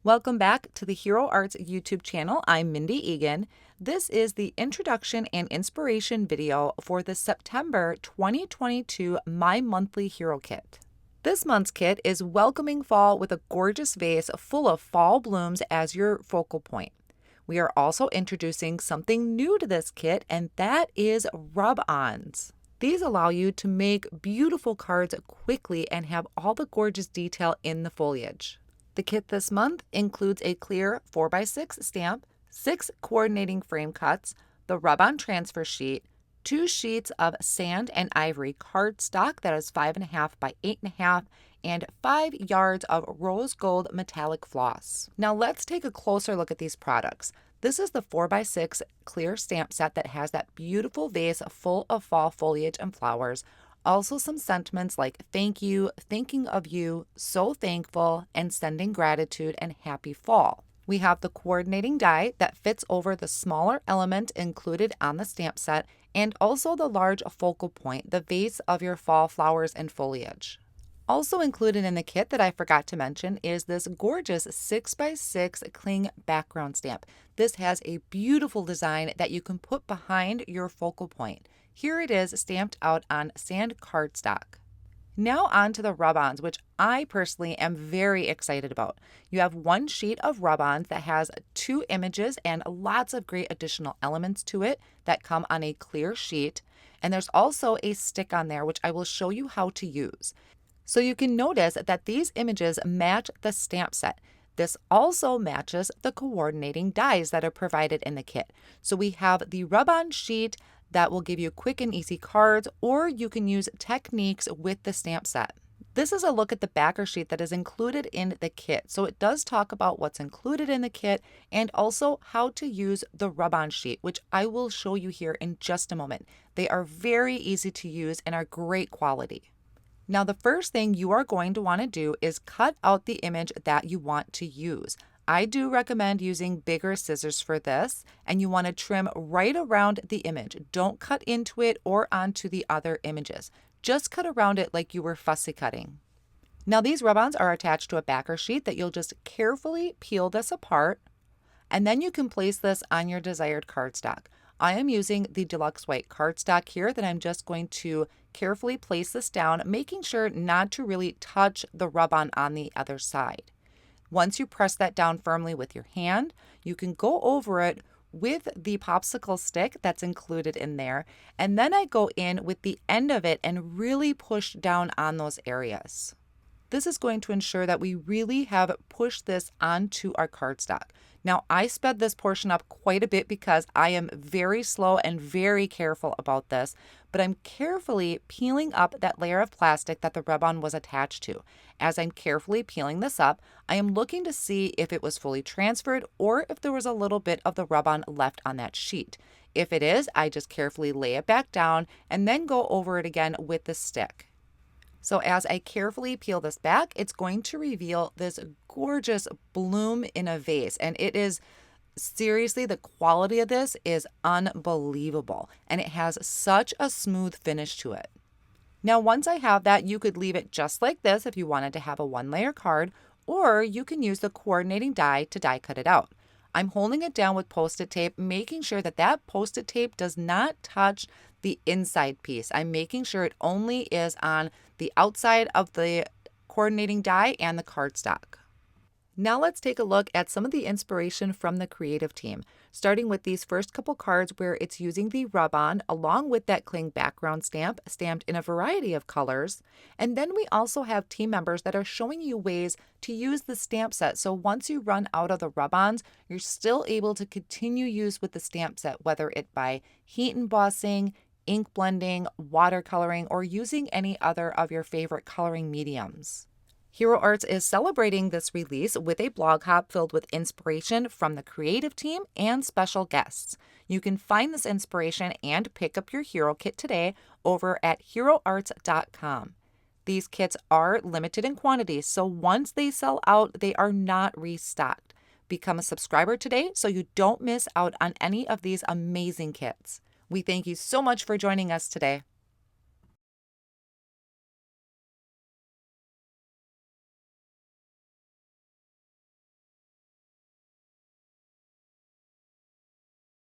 Welcome back to the Hero Arts YouTube channel. I'm Mindy Egan. This is the introduction and inspiration video for the September 2022 My Monthly Hero Kit. This month's kit is welcoming fall with a gorgeous vase full of fall blooms as your focal point. We are also introducing something new to this kit, and that is rub-ons. These allow you to make beautiful cards quickly and have all the gorgeous detail in the foliage. The kit this month includes a clear 4x6 stamp, 6 coordinating frame cuts, the rub-on transfer sheet, 2 sheets of sand and ivory cardstock that is 5.5 by 8.5, and 5 yards of rose gold metallic floss. Now let's take a closer look at these products. This is the 4x6 clear stamp set that has that beautiful vase full of fall foliage and flowers. Also some sentiments like thank you, thinking of you, so thankful, and sending gratitude and happy fall. We have the coordinating die that fits over the smaller element included on the stamp set, and also the large focal point, the vase of your fall flowers and foliage. Also included in the kit that I forgot to mention is this gorgeous 6x6 cling background stamp. This has a beautiful design that you can put behind your focal point. Here it is stamped out on sand cardstock. Now on to the rub-ons, which I personally am very excited about. You have one sheet of rub-ons that has 2 images and lots of great additional elements to it that come on a clear sheet. And there's also a stick on there, which I will show you how to use. So you can notice that these images match the stamp set. This also matches the coordinating dies that are provided in the kit. So we have the rub-on sheet that will give you quick and easy cards, or you can use techniques with the stamp set. This is a look at the backer sheet that is included in the kit. So it does talk about what's included in the kit and also how to use the rub-on sheet, which I will show you here in just a moment. They are very easy to use and are great quality. Now, the first thing you are going to want to do is cut out the image that you want to use. I do recommend using bigger scissors for this, and you want to trim right around the image. Don't cut into it or onto the other images. Just cut around it like you were fussy cutting. Now, these rub-ons are attached to a backer sheet that you'll just carefully peel this apart, and then you can place this on your desired cardstock. I am using the deluxe white cardstock here that I'm just going to carefully place this down, making sure not to really touch the rub-on the other side. Once you press that down firmly with your hand, you can go over it with the popsicle stick that's included in there, and then I go in with the end of it and really push down on those areas. This is going to ensure that we really have pushed this onto our cardstock. Now, I sped this portion up quite a bit because I am very slow and very careful about this, but I'm carefully peeling up that layer of plastic that the rub-on was attached to. As I'm carefully peeling this up, I am looking to see if it was fully transferred or if there was a little bit of the rub-on left on that sheet. If it is, I just carefully lay it back down and then go over it again with the stick. So as I carefully peel this back, it's going to reveal this gorgeous bloom in a vase. And it is seriously, the quality of this is unbelievable. And it has such a smooth finish to it. Now, once I have that, you could leave it just like this if you wanted to have a 1-layer card, or you can use the coordinating die to die cut it out. I'm holding it down with Post-it tape, making sure that that Post-it tape does not touch the inside piece. I'm making sure it only is on the outside of the coordinating die and the cardstock. Now let's take a look at some of the inspiration from the creative team, starting with these first couple cards where it's using the rub-on along with that cling background stamp stamped in a variety of colors. And then we also have team members that are showing you ways to use the stamp set. So once you run out of the rub-ons, you're still able to continue use with the stamp set, whether it by heat embossing, ink blending, watercoloring, or using any other of your favorite coloring mediums. Hero Arts is celebrating this release with a blog hop filled with inspiration from the creative team and special guests. You can find this inspiration and pick up your hero kit today over at heroarts.com. These kits are limited in quantity, so once they sell out, they are not restocked. Become a subscriber today so you don't miss out on any of these amazing kits. We thank you so much for joining us today.